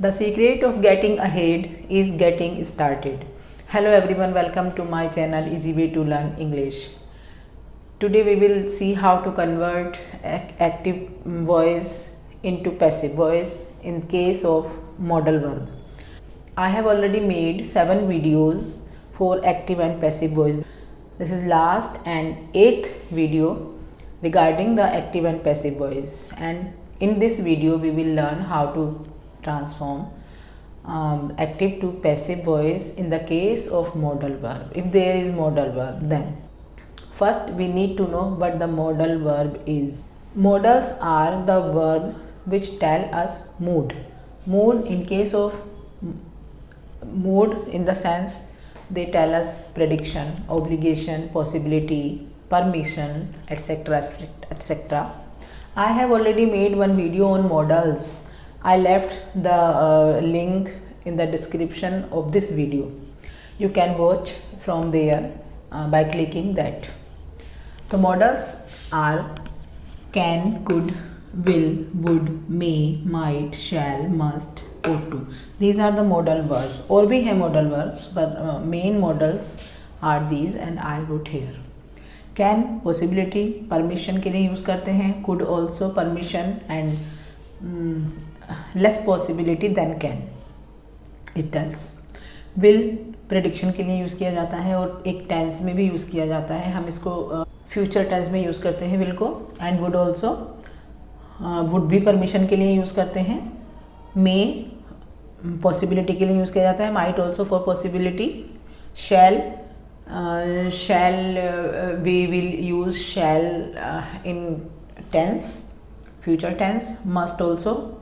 The secret of getting ahead is getting started. Hello everyone, welcome to my channel Easy Way to Learn English. Today we will see how to convert active voice into passive voice in case of modal verb. I have already made 7 videos for active and passive voice. This is last and 8th video regarding the active and passive voice, and in this video we will learn how to transform active to passive voice in the case of modal verb. If there is modal verb, then first we need to know what the modal verb is. Modals are the verb which tell us mood. Mood in case of mood in the sense they tell us prediction, obligation, possibility, permission, etc. etc. I have already made one video on modals. I left the link in the description of this video. You can watch from there by clicking that. The modals are can, could, will, would, may, might, shall, must, ought to. These are the modal verbs. और भी है modal verbs, but main modals are these and I wrote here. Can possibility, permission के लिए use करते हैं. Could also permission and less possibility than can. It tells. Will prediction के लिए use किया जाता है और एक tense में भी use किया जाता है. हम इसको future tense में use करते हैं will को. And would also would भी permission के लिए use करते हैं. May possibility के लिए use किया जाता है. Might also for possibility. Shall we will use shall in tense, future tense. Must also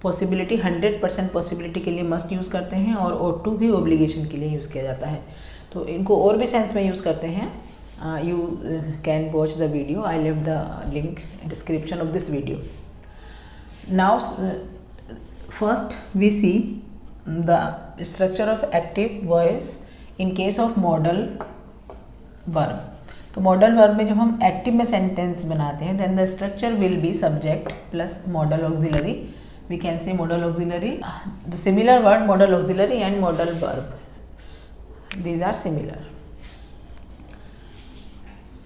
possibility, 100% possibility के लिए must use करते हैं और ought to भी obligation के लिए use किया जाता है. तो इनको और भी sense में use करते हैं. You can watch the video. I left the link in description of this video. Now first we see the structure of active voice in case of modal verb. तो modal verb में जब हम active में sentence बनाते हैं then the structure will be subject plus modal auxiliary. We can say modal auxiliary. The similar word modal auxiliary and modal verb. These are similar.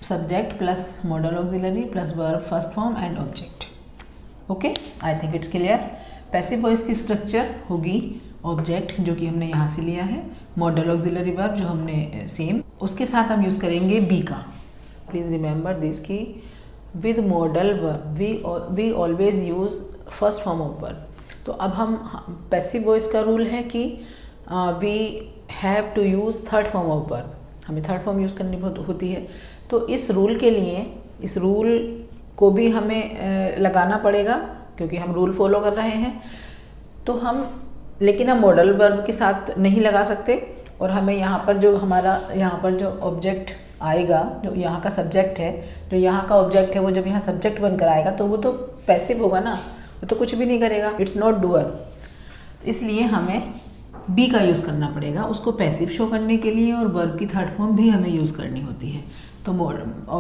Subject plus modal auxiliary plus verb first form and object. Okay, I think it's clear. Passive voice की structure होगी object जो कि हमने यहाँ से लिया है, model auxiliary verb जो हमने सेम, उसके साथ हम यूज़ करेंगे बी का. प्लीज़ रिमेंबर दिस कि with modal verb we always use first form of verb. तो अब हम पैसिव वॉइस का रूल है कि we have to use third form of verb. हमें थर्ड फॉर्म यूज़ करनी होती है. तो इस रूल के लिए इस रूल को भी हमें लगाना पड़ेगा क्योंकि हम रूल फॉलो कर रहे हैं. तो हम लेकिन हम मॉडल वर्ब के साथ नहीं लगा सकते और हमें यहाँ पर जो ऑब्जेक्ट आएगा, जो यहाँ का सब्जेक्ट है, जो यहाँ का ऑब्जेक्ट है, वो जब यहाँ सब्जेक्ट बनकर आएगा तो वो तो पैसिव होगा ना, वो तो कुछ भी नहीं करेगा. It's not doer. इसलिए हमें बी का यूज़ करना पड़ेगा उसको पैसिव शो करने के लिए और वर्ब की थर्ड फॉर्म भी हमें यूज़ करनी होती है. तो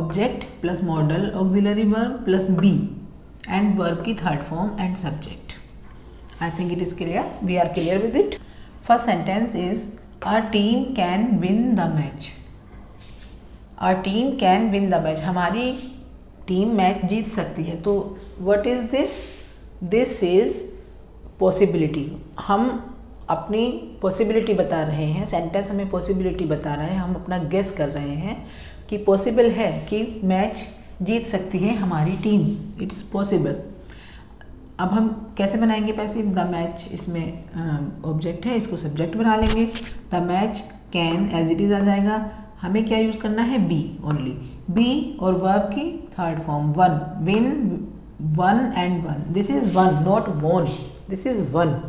object plus modal auxiliary verb plus be and verb की third form and subject. I think it is clear. We are clear with it. First sentence is our team can win the match. Our team can win the match. हमारी team match जीत सकती है. तो what is this? This is possibility. हम अपनी possibility बता रहे हैं. Sentence हमें possibility बता रहा है. हम अपना गेस कर रहे हैं कि पॉसिबल है कि मैच जीत सकती है हमारी टीम. It's possible. अब हम कैसे बनाएंगे पैसिव? द मैच इसमें ऑब्जेक्ट है, इसको सब्जेक्ट बना लेंगे. The match can as it is आ जाएगा. हमें क्या यूज़ करना है? Be only. बी और वर्ब की third form won. Win, won and won. This is won, not won. This is won.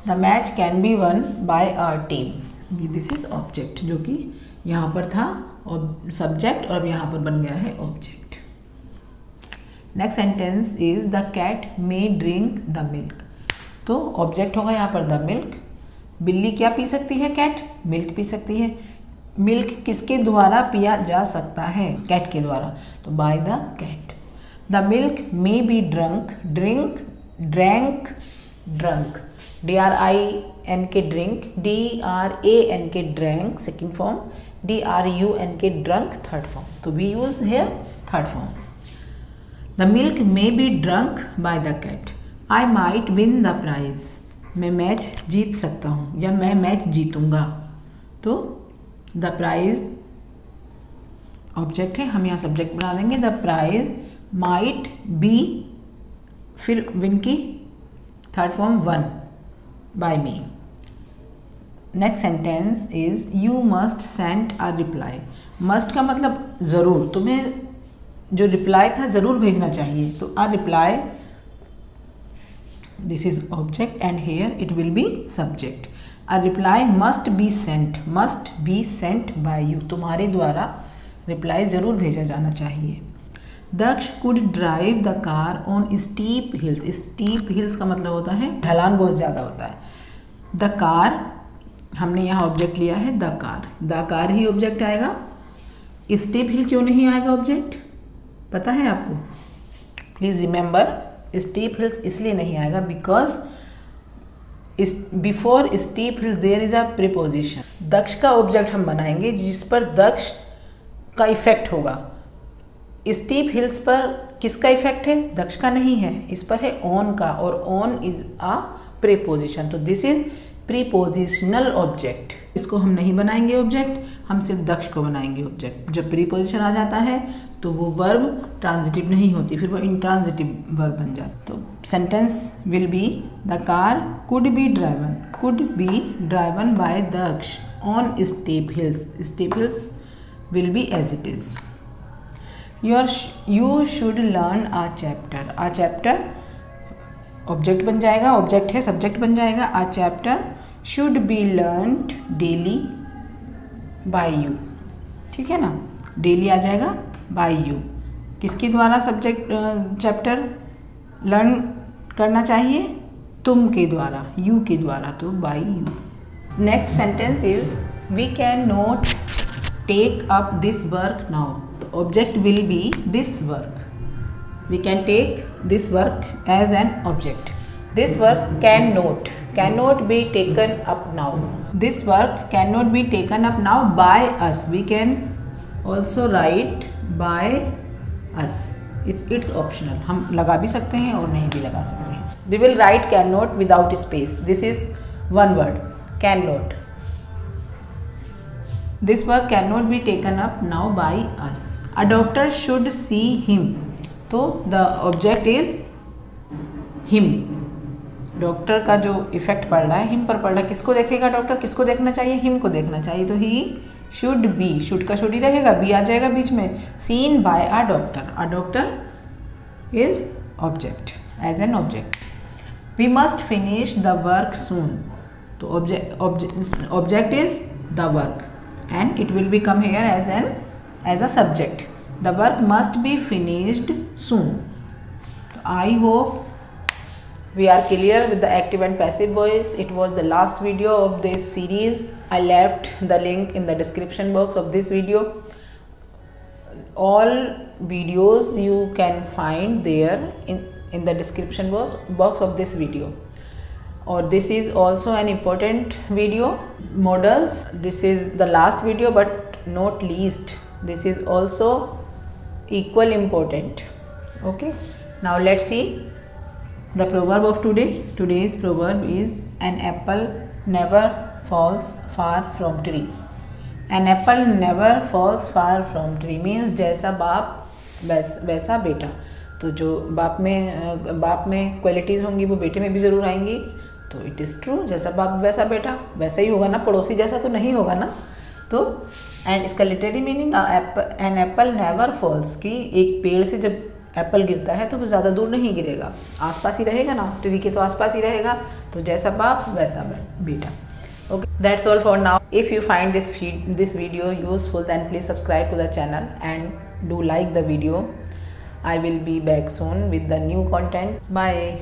The match can be won by our team. This is object जो कि यहाँ पर था और सब्जेक्ट और अब यहाँ पर बन गया है object. Next sentence is the cat may drink the milk. तो ऑब्जेक्ट होगा यहाँ पर द मिल्क. बिल्ली क्या पी सकती है? कैट मिल्क पी सकती है. मिल्क किसके द्वारा पिया जा सकता है? कैट के द्वारा. तो by the cat. The milk may be drunk. Drink, drank, drunk. DRINK drink, DRANK drank second form, DRUNK drunk third form. So we use here third form. The milk may be drunk by the cat. I might win the prize. मैं match जीत सकता हूँ या मैं match जीतूंगा. तो the prize object है, हम यहाँ subject बना देंगे. द प्राइज माइट बी, फिर विन की third form one by me. Next sentence is you must send a reply. Must का मतलब ज़रूर, तुम्हें जो रिप्लाई था ज़रूर भेजना चाहिए. तो a reply, this is object and here it will be subject. A reply must be sent by you. तुम्हारे द्वारा रिप्लाई ज़रूर भेजा जाना चाहिए. Daksh could drive the car on steep hills. Steep hills का मतलब होता है ढलान बहुत ज़्यादा होता है. द कार, हमने यहाँ ऑब्जेक्ट लिया है the car. The car he object आएगा. स्टीप हिल क्यों नहीं आएगा ऑब्जेक्ट, पता है आपको? प्लीज़ रिमेंबर, स्टीप हिल्स इसलिए नहीं आएगा because before steep hills there is a preposition. Daksh का ऑब्जेक्ट हम बनाएंगे जिस पर दक्ष का इफेक्ट होगा. स्टीप हिल्स पर किसका इफेक्ट है? दक्ष का नहीं है, इस पर है ऑन का, और ऑन इज अ प्रीपोजिशन. तो दिस इज प्रीपोजिशनल ऑब्जेक्ट. इसको हम नहीं बनाएंगे ऑब्जेक्ट, हम सिर्फ दक्ष को बनाएंगे ऑब्जेक्ट. जब प्रीपोजिशन आ जाता है तो वो वर्ब ट्रांजिटिव नहीं होती, फिर वो इंट्रांजिटिव वर्ब बन जाता. तो sentence will be the car could be driven by Daksh on steep hills. Steep hills will be as it is. You should learn a chapter. A chapter object बन जाएगा, object है सब्जेक्ट बन जाएगा. A chapter should be learned daily by you. ठीक है ना, daily आ जाएगा by you. किसके द्वारा सब्जेक्ट चैप्टर लर्न करना चाहिए? तुम के द्वारा, you के द्वारा, तो by you. Next sentence is we can not take up this work now. The object will be this work. We can take this work as an object. This work cannot be taken up now. This work cannot be taken up now by us. We can also write by us. It's optional. हम लगा भी सकते हैं और नहीं भी लगा सकते हैं. We will write cannot without space. This is one word, cannot. This work cannot be taken up now by us. A doctor should see him. तो the object is him. Doctor का जो इफेक्ट पड़ रहा है him पर पड़ रहा है. किसको देखेगा डॉक्टर? किसको देखना चाहिए? हिम को देखना चाहिए. तो ही शुड बी, शुड का शुड ही रहेगा, बी आ जाएगा बीच में. Seen by a doctor. A doctor is object, as an object. We must finish the work soon. तो object is the work and it will become here as a subject. The work must be finished soon. I hope we are clear with the active and passive voice. It was the last video of this series. I left the link in the description box of this video. All videos you can find there in the description box of this video. Or this is also an important video. Modals, this is the last video but not least. This is also equal important. Okay, now let's see the proverb of today. Today's proverb is an apple never falls far from tree. An apple never falls far from tree means जैसा बाप वैसा बेटा. तो जो बाप में qualities होंगी वो बेटे में भी ज़रूर आएंगी. तो इट इज़ ट्रू, जैसा बाप वैसा बेटा, वैसा ही होगा ना, पड़ोसी जैसा तो नहीं होगा ना. तो एंड इसका literary meaning an apple never falls, कि एक पेड़ से जब एप्पल गिरता है तो वो ज़्यादा दूर नहीं गिरेगा, आसपास ही रहेगा ना, ट्री के तो आसपास ही रहेगा. तो जैसा बाप वैसा बेटा. Okay, that's all for now. If you find this video useful, then please subscribe to the channel and do like the video. I will be back soon with the new content. Bye.